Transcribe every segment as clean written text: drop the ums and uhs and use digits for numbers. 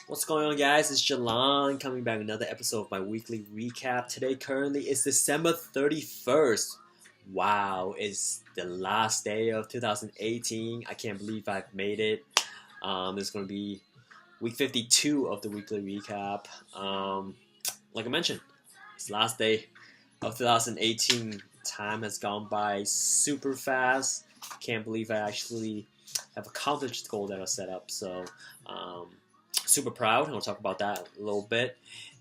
What's going on, guys? It's Jalan coming back with another episode of my weekly recap. Today, currently, is December 31st. Wow, it's the last day of 2018. I can't believe I've made it. It's going to be week 52 of the weekly recap. Like I mentioned, it's the last day of 2018. Time has gone by super fast. Can't believe I actually have accomplished the goal that I set up. Um, Super proud, and we'll talk about that a little bit.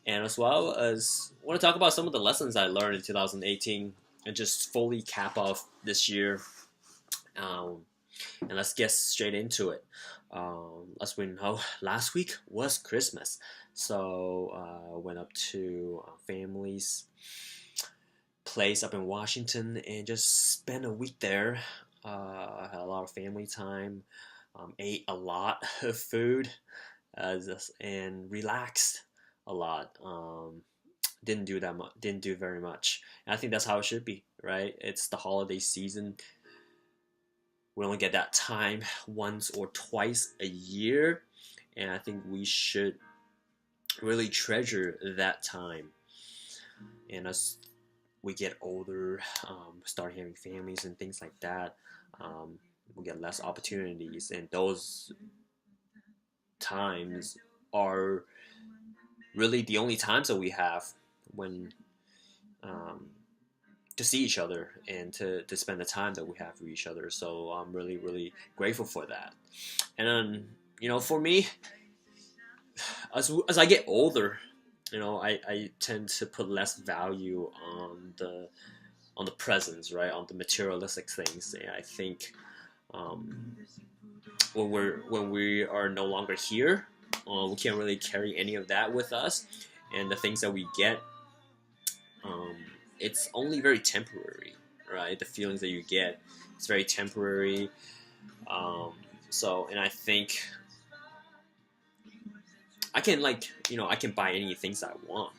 And as well as I want to talk about some of the lessons I learned in 2018 and just fully cap off this year. Um, and let's get straight into it. As we know, last week was Christmas, so went up to family's place up in Washington and just spent a week there. Had a lot of family time. Ate a lot of food and relaxed a lot. Didn't do that much. Didn't do very much. And I think that's how it should be, right? It's the holiday season. We only get that time once or twice a year, and I think we should really treasure that time. And as we get older, start having families and things like that, we get less opportunities, and those times are really the only times that we have when um, to see each other and to spend the time that we have with each other. So I'm really, really grateful for that. And then, for me, as I get older, I tend to put less value on the presents, right? On the materialistic things. And I think um, when we are no longer here, we can't really carry any of that with us, and the things that we get, um, it's only very temporary, right? The feelings that you get, it's very temporary. Um, and I think I can I can buy any things I want,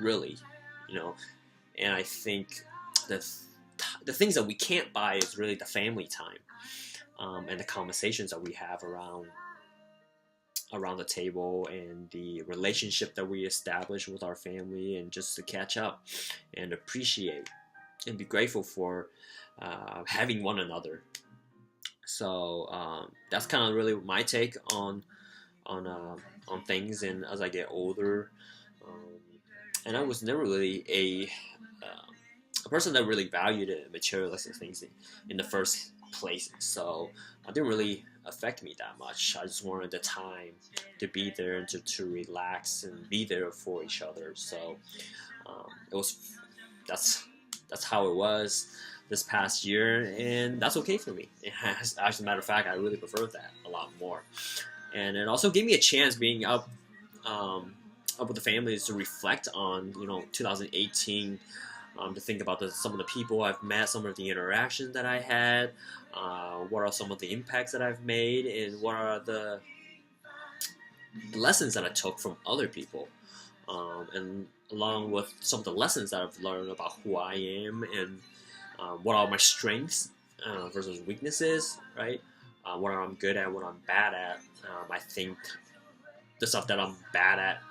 really, you know. And I think the the things that we can't buy is really the family time, and the conversations that we have around the table, and the relationship that we establish with our family, and just to catch up and appreciate and be grateful for having one another. So that's kind of really my take on uh, on things. And as I get older, um, and I was never really a person that really valued materialistic things in the first place. So it didn't really affect me that much. I just wanted the time to be there and to relax and be there for each other. So it was that's how it was this past year, and that's okay for me. As a matter of fact, I really prefer that a lot more. And it also gave me a chance being up with the families to reflect on 2018, to think about some of the people I've met, some of the interactions that I had, what are some of the impacts that I've made, and what are the lessons that I took from other people, and along with some of the lessons that I've learned about who I am, and what are my strengths versus weaknesses, right? What I'm good at, what I'm bad at. I think the stuff that I'm bad at,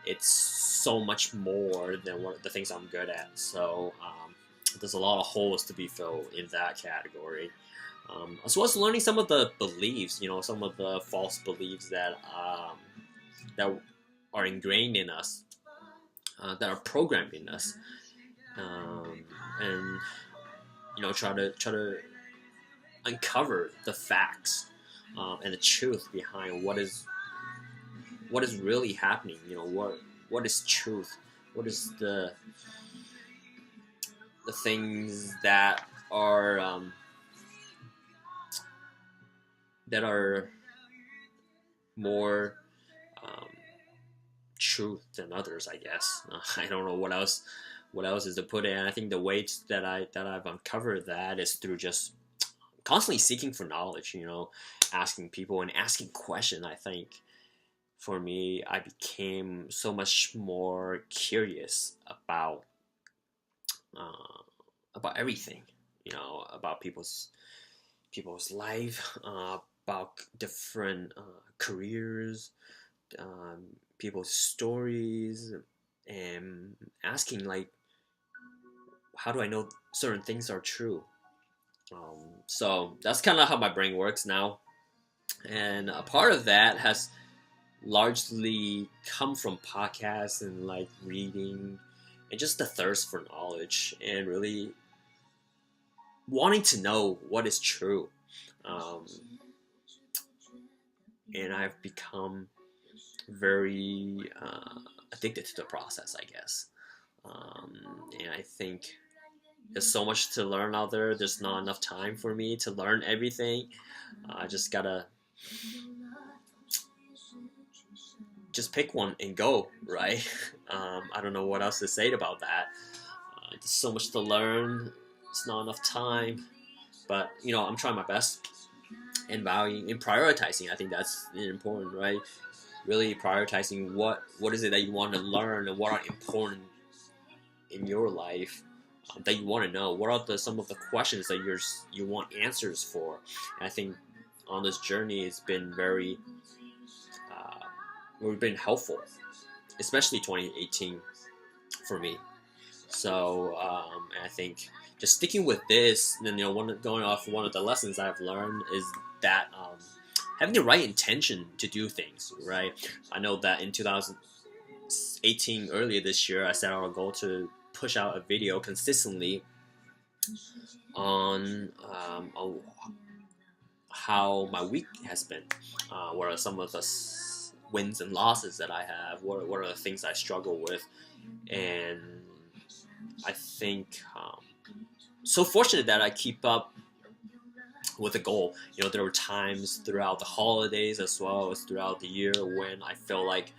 it's so much more than what the things I'm good at. So there's a lot of holes to be filled in that category. As well as learning some of the beliefs, some of the false beliefs that are ingrained in us, that are programmed in us, and try to uncover the facts, and the truth behind what is really happening. What is truth? What is the things that are more um, truth than others, I guess. I don't know what else is to put in. I think the ways that I've uncovered that is through just constantly seeking for knowledge. Asking people and asking questions. I think for me, I became so much more curious uh, about everything. About people's life, about different careers, people's stories and asking like, how do I know certain things are true? So that's kind of how my brain works now, and a part of that has largely come from podcasts and like reading and just the thirst for knowledge and really wanting to know what is true. Um, and I've become very addicted to the process, I guess. Um, and I think there's so much to learn out there. There's not enough time for me to learn everything. I just gotta just pick one and go, right? I don't know what else to say about that. There's so much to learn. It's not enough time, but I'm trying my best and valuing and prioritizing. I think that's important, right? Really prioritizing what is it that you want to learn and what are important in your life that you want to know. What are some of the questions that you want answers for? And I think on this journey, it's been very we've been helpful, especially 2018 for me. So I think just sticking with this, and then going off one of the lessons I've learned is that having the right intention to do things, right? I know that in 2018, earlier this year, I set out a goal to push out a video consistently on how my week has been. What are some of the wins and losses that I have? What are the things I struggle with? And I think so fortunate that I keep up with a goal. There were times throughout the holidays as well as throughout the year when I feel like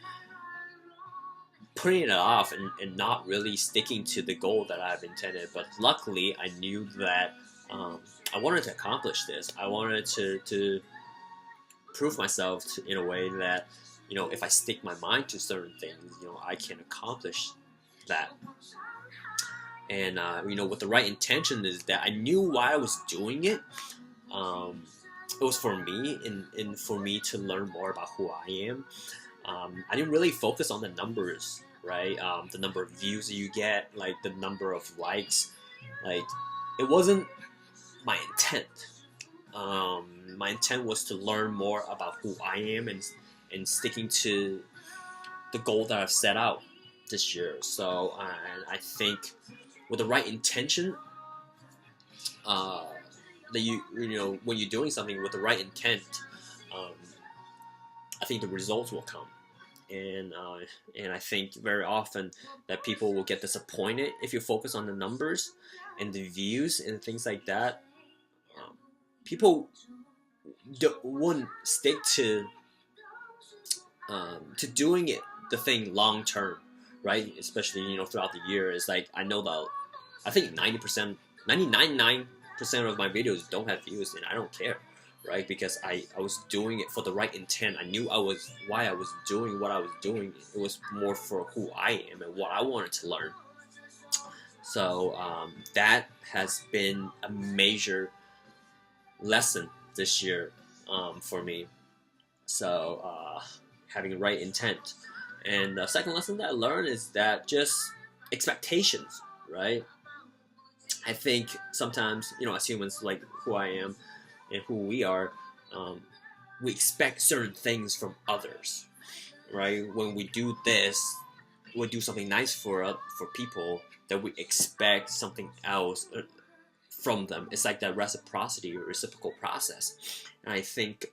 putting it off and not really sticking to the goal that I've intended. But luckily, I knew that I wanted to accomplish this. I wanted to prove myself in a way that, if I stick my mind to certain things, I can accomplish that. And, with the right intention is that I knew why I was doing it. It was for me and for me to learn more about who I am. I didn't really focus on the numbers, right? The number of views that you get, like the number of likes. Like, it wasn't my intent. My intent was to learn more about who I am and sticking to the goal that I've set out this year. So I think with the right intention, that when you're doing something with the right intent, I think the results will come. And I think very often that people will get disappointed if you focus on the numbers and the views and things like that. People wouldn't stick to doing the thing long term, right? Especially throughout the year. It's like I know that I think 99% of my videos don't have views, and I don't care, right? Because I was doing it for the right intent. I knew why I was doing what I was doing. It was more for who I am and what I wanted to learn. So that has been a major lesson this year for me. So having the right intent. And the second lesson that I learned is that just expectations, right? I think sometimes, as humans, like who I am and who we are, we expect certain things from others, right? When we do this, we do something nice for people, that we expect something else from them. It's like that reciprocal process. And I think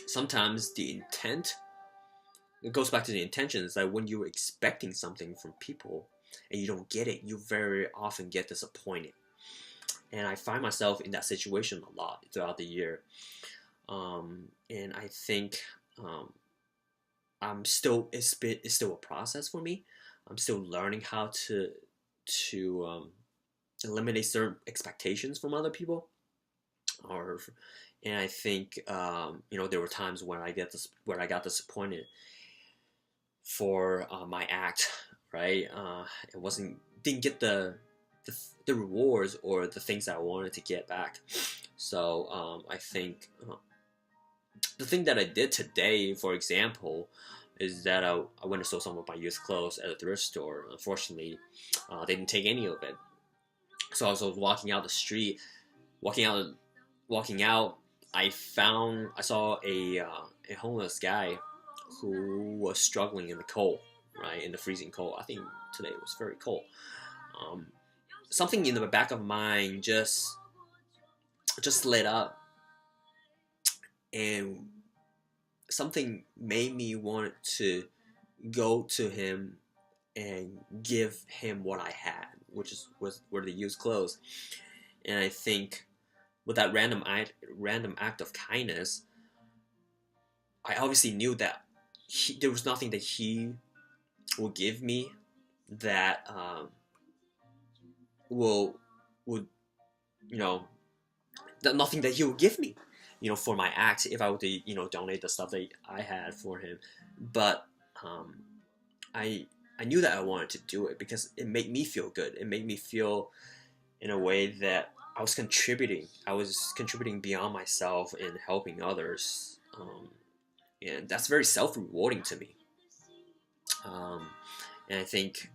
sometimes the intent, it goes back to the intentions, that when you're expecting something from people and you don't get it, you very often get disappointed. And I find myself in that situation a lot throughout the year. And I think it's still a process for me. I'm still learning how to eliminate certain expectations from other people. And I think there were times when I got disappointed for my act, right? It didn't get the rewards or the things that I wanted to get back. So I think the thing that I did today, for example, is that I went and sold some of my used clothes at a thrift store. Unfortunately, they didn't take any of it. So as I was walking out the street, walking out, walking out, I saw a homeless guy who was struggling in the cold, right, in the freezing cold. I think today it was very cold. Um, Something in the back of mind just lit up, and something made me want to go to him and give him what I had, which were the used clothes. And I think with that random act of kindness, I obviously knew that there was nothing that he would give me that will would you know that nothing that he would give me, for my act if I were to donate the stuff that I had for him. But um, I I knew that I wanted to do it because it made me feel good. It made me feel in a way that I was contributing. I was contributing beyond myself in helping others, and that's very self rewarding to me. Um, and I think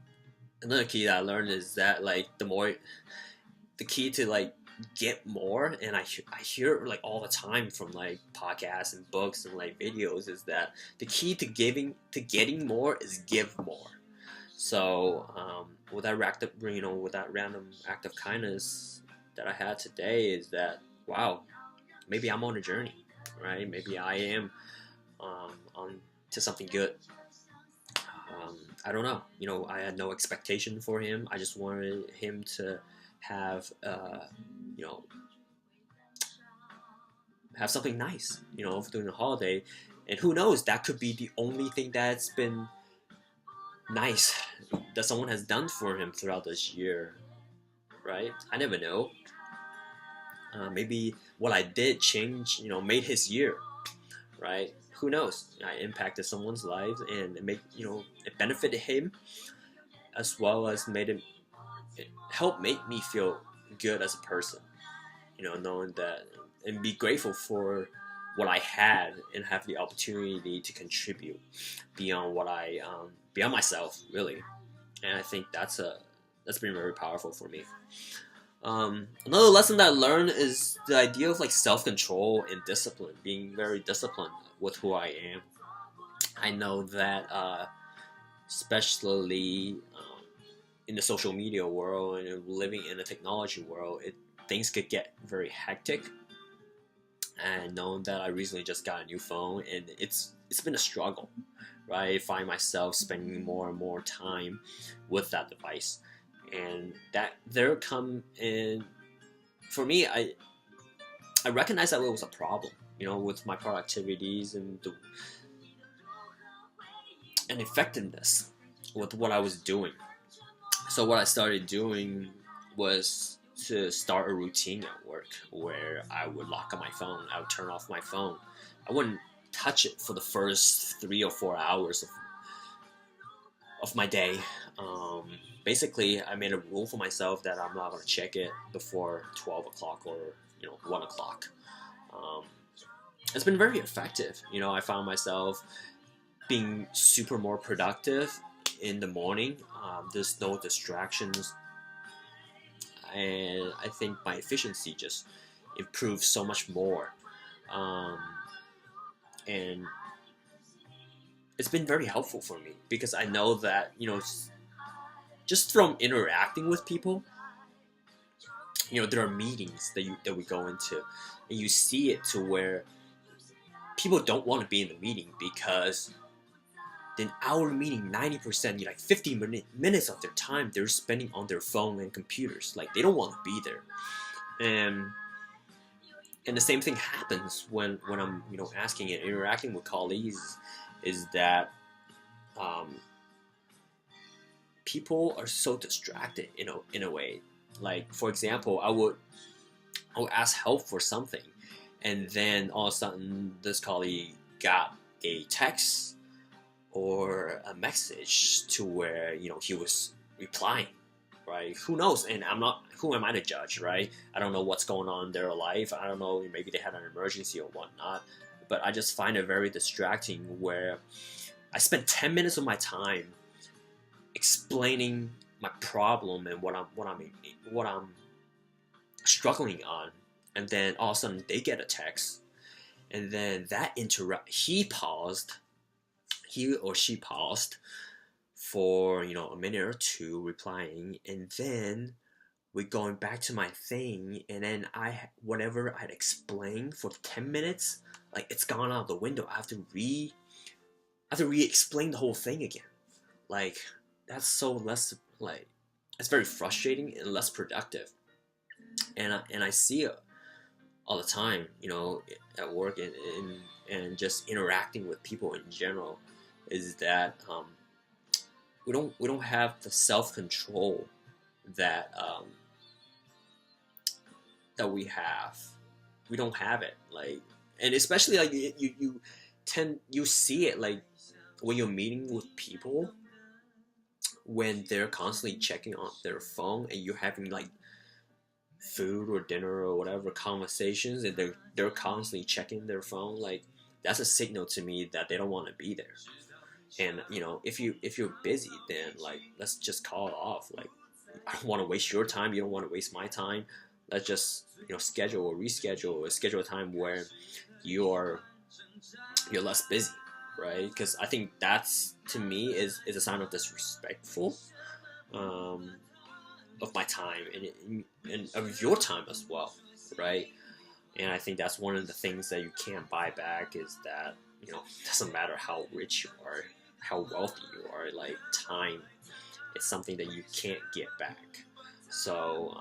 another key that I learned is that like the key to like get more, and I hear it like all the time from like podcasts and books and like videos, is that the key to getting more is give more. So with that random act of kindness that I had today, is that wow, maybe I'm on a journey, right? Maybe I am on to something good. I don't know. I had no expectation for him. I just wanted him to have, you know, have something nice, during the holiday. And who knows, that could be the only thing that's been nice that someone has done for him throughout this year, right? I never know. Maybe what I did made his year, right? Who knows? I impacted someone's life, and it benefited him, as well as it helped make me feel good as a person. Knowing that, and be grateful for what I had, and have the opportunity to contribute beyond beyond myself, really. And I think that's been very powerful for me. Another lesson that I learned is the idea of like self-control and discipline, being very disciplined with who I am. I know that, especially in the social media world and living in the technology world, things could get very hectic. And knowing that I recently just got a new phone, and it's been a struggle, right? I find myself spending more and more time with that device, and that there come in for me. I recognize that it was a problem, with my productivities and effectiveness with what I was doing. So what I started doing was to start a routine at work where I would lock up my phone. I would turn off my phone. I wouldn't touch it for the first 3 or 4 hours of my day. Basically, I made a rule for myself that I'm not going to check it before 12 o'clock or 1 o'clock. It's been very effective. I found myself being super more productive in the morning. There's no distractions, and I think my efficiency just improved so much more. And it's been very helpful for me because I know that, just from interacting with people, there are meetings that we go into, and you see it to where people don't want to be in the meeting because an hour meeting, 90%, like 50 minutes of their time they're spending on their phone and computers. Like, they don't want to be there. And the same thing happens when I'm asking and interacting with colleagues, is that people are so distracted in a way. Like, for example, I would ask help for something, and then all of a sudden this colleague got a text or a message to where he was replying, right? Who knows? And who am I to judge, right? I don't know what's going on in their life. I don't know, maybe they had an emergency or whatnot. but I just find it very distracting where I spend 10 minutes of my time explaining my problem and what I'm struggling on, and then all of a sudden they get a text, and then that interrupt he or she paused for a minute or two replying, and then we're going back to my thing, and then whatever I'd explained for 10 minutes, like, it's gone out the window. I have to re-explain the whole thing again. Like, that's so less, like, it's very frustrating and less productive. And I see it all the time, at work, and just interacting with people in general, is that we don't have the self-control that that we have. We don't have it, like, and especially, like, you see it, like, when you're meeting with people, when they're constantly checking on their phone, and you're having, like, food or dinner or whatever conversations, and they're constantly checking their phone. Like, that's a signal to me that they don't want to be there. And if you're busy, then, like, let's just call it off. Like, I don't want to waste your time, you don't want to waste my time. Let's just schedule or reschedule or schedule a time where you're less busy, right? Because I think that's, to me, is a sign of disrespectful of my time and of your time as well, right? And I think that's one of the things that you can't buy back, is that it doesn't matter how rich you are, how wealthy you are, like, time is something that you can't get back. So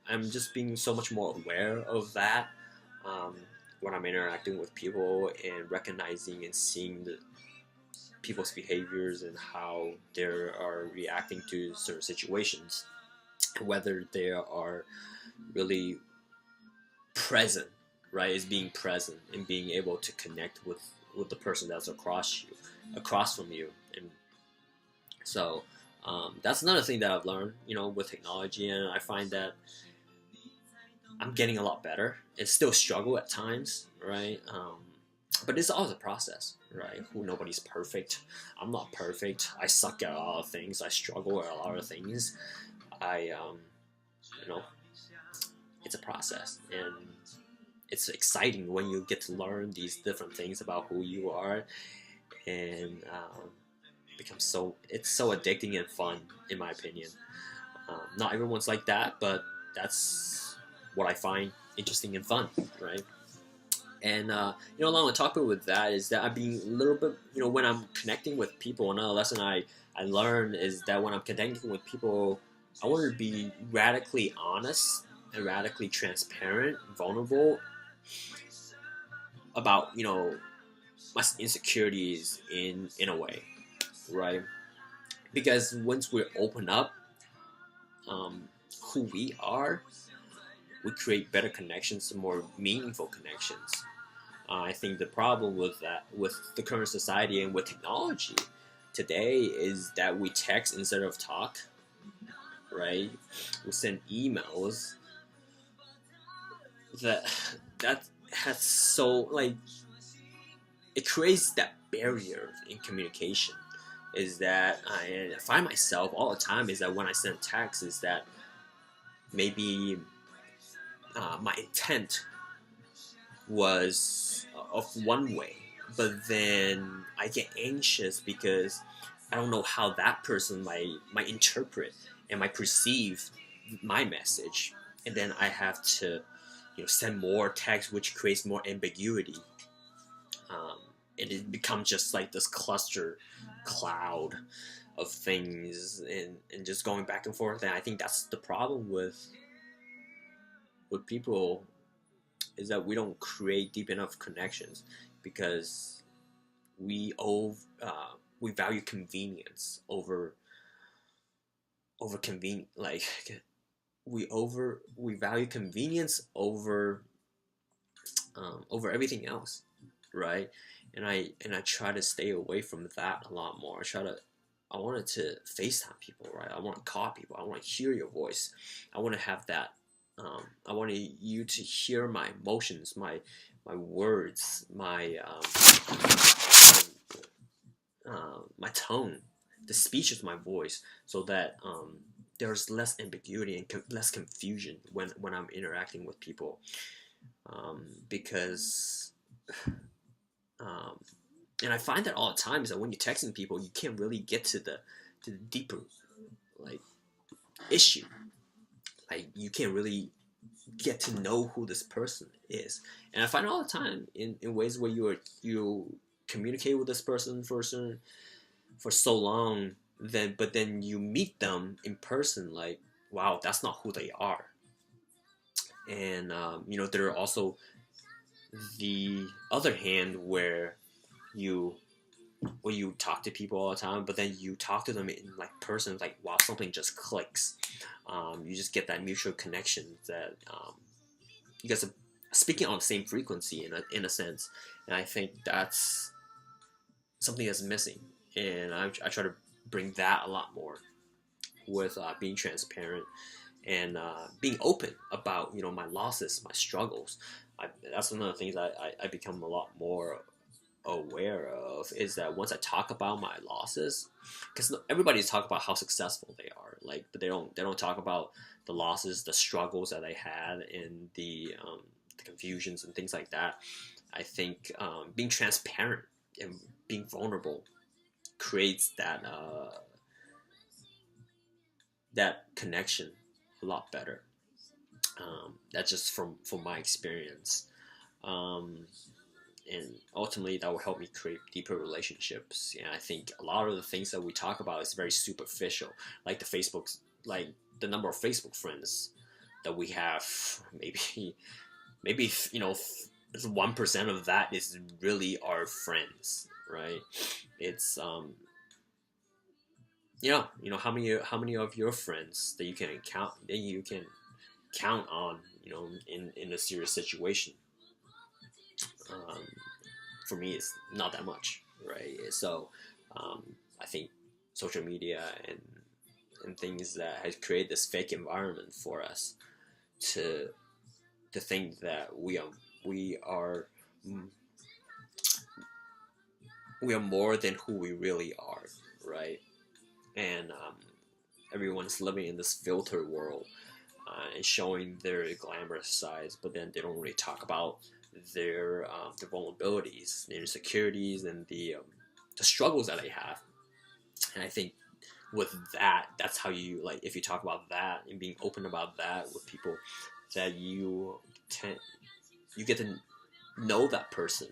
I'm just being so much more aware of that when I'm interacting with people, and recognizing and seeing the people's behaviors and how they are reacting to certain situations, whether they are really present, right? Is being present and being able to connect with the person that's across from you. And so that's another thing that I've learned, with technology, and I find that I'm getting a lot better. It's still a struggle at times, right? But it's always a process, right? Nobody's perfect. I'm not perfect. I suck at a lot of things. I struggle at a lot of things. It's a process, and it's exciting when you get to learn these different things about who you are, and it's so addicting and fun, in my opinion. Not everyone's like that, but that's what I find interesting and fun, right? And along the topic with that is that I'm being a little bit, when I'm connecting with people, another lesson I learned is that when I'm connecting with people, I want to be radically honest and radically transparent, vulnerable about my insecurities in a way, right? Because once we open up who we are, we create better connections and more meaningful connections. I think the problem with the current society and with technology today, is that we text instead of talk, right? We send emails. That has so, like, it creates that barrier in communication. Is that I find myself all the time, is that when I send text, is that maybe my intent was of one way, but then I get anxious because I don't know how that person might interpret and might perceive my message, and then I have to send more text, which creates more ambiguity. And it becomes just like this cluster cloud of things, and just going back and forth. And I think that's the problem with people, is that we don't create deep enough connections, because we value convenience over convenient, like, we value convenience over everything else, right? And I try to stay away from that a lot more. I wanted to FaceTime people, right? I want to call people. I want to hear your voice. I want to have that. I wanted you to hear my emotions, my my words, my tone, the speech of my voice, so that there's less ambiguity and less confusion when I'm interacting with people, because um, and I find that all the time is that when you're texting people, you can't really get to the deeper like issue. Like you can't really get to know who this person is. And I find all the time in ways where you communicate with this person for so long, then you meet them in person, like, wow, that's not who they are. And there are also the other hand where you talk to people all the time, but then you talk to them in like person, like wow, something just clicks. You just get that mutual connection that you guys are speaking on the same frequency in a sense, and I think that's something that's missing, and I try to bring that a lot more with being transparent and being open about my losses, my struggles. That's one of the things I become a lot more aware of, is that once I talk about my losses, because everybody's talking about how successful they are, like, but they don't talk about the losses, the struggles that they had, and the confusions and things like that. I think being transparent and being vulnerable creates that connection a lot better. That's just from my experience. And ultimately that will help me create deeper relationships. And I think a lot of the things that we talk about is very superficial, like like the number of Facebook friends that we have. Maybe 1% of that is really our friends, right? It's how many of your friends that you can count on, in a serious situation. um, for me, it's not that much, right? So I think social media and things that has created this fake environment for us to think that we are we are more than who we really are, right? And everyone's living in this filter world, and showing their glamorous sides, but then they don't really talk about their vulnerabilities, their insecurities, and the struggles that they have. And I think with that's how you, like, if you talk about that and being open about that with people, that you get to know that person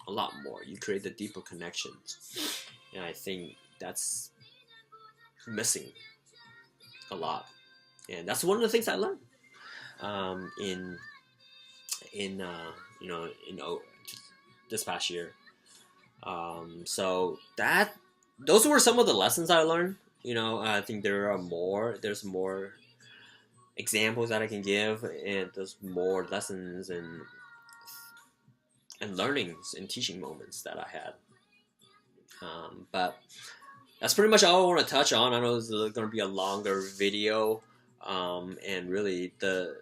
a lot more. You create the deeper connections, and I think that's missing a lot. And that's one of the things I learned in this past year. So those were some of the lessons I learned. I think there's more examples that I can give, and there's more lessons and learnings and teaching moments that I had. But that's pretty much all I want to touch on. I know this is going to be a longer video, and really the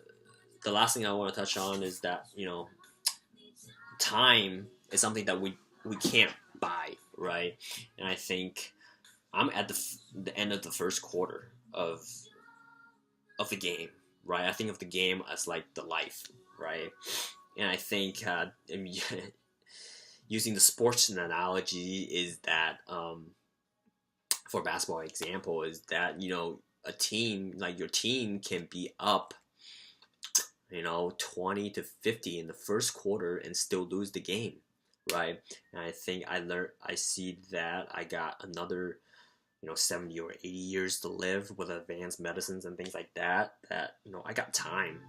last thing I want to touch on is that time is something that we can't buy, right? And I think I'm at the end of the first quarter of the game, right? I think of the game as like the life, right? And I think using the sports analogy is that for basketball example, is that a team, like your team, can be up 20 to 50 in the first quarter and still lose the game, right? And I think I see that I got another 70 or 80 years to live with advanced medicines and things like that, I got time,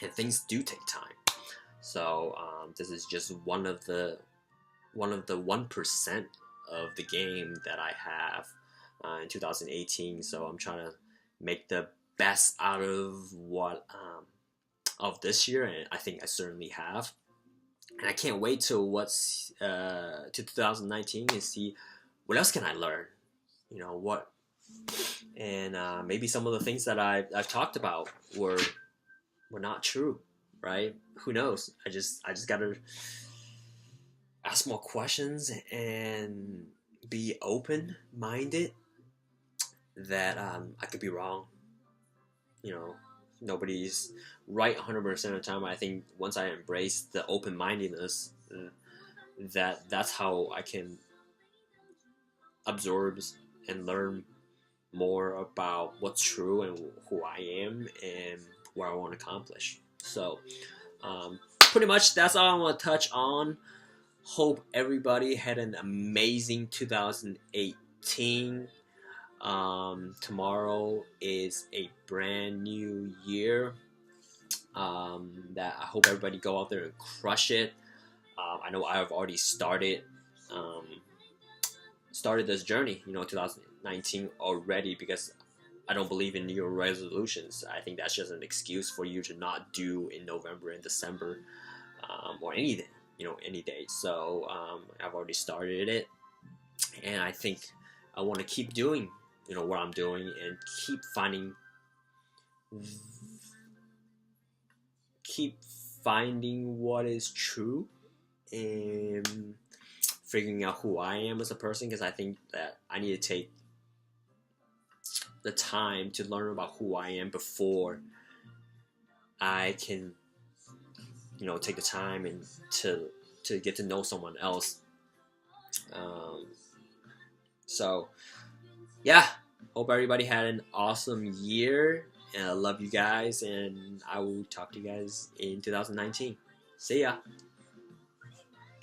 and things do take time. So this is just one of the 1% of the game that I have in 2018. So I'm trying to make the best out of what of this year, and I think I certainly have. And I can't wait till to 2019 and see what else can I learn. What, and maybe some of the things that I've talked about were not true. right? Who knows? I just gotta ask more questions and be open minded that I could be wrong. You know, nobody's right 100% of the time. I think once I embrace the open mindedness, that's how I can absorb and learn more about what's true and who I am and what I want to accomplish. So, pretty much that's all I want to touch on. Hope everybody had an amazing 2018. Tomorrow is a brand new year. That I hope everybody go out there and crush it. I know I've already um, started this journey, 2019 already, because I don't believe in New Year resolutions. I think that's just an excuse for you to not do in November and December, or any day, any day. So I've already started it, and I think I want to keep doing, what I'm doing, and keep finding what is true, and figuring out who I am as a person, because I think that I need to take the time to learn about who I am before I can, take the time and to get to know someone else. Um, so yeah, hope everybody had an awesome year, and I love you guys, and I will talk to you guys in 2019. See ya.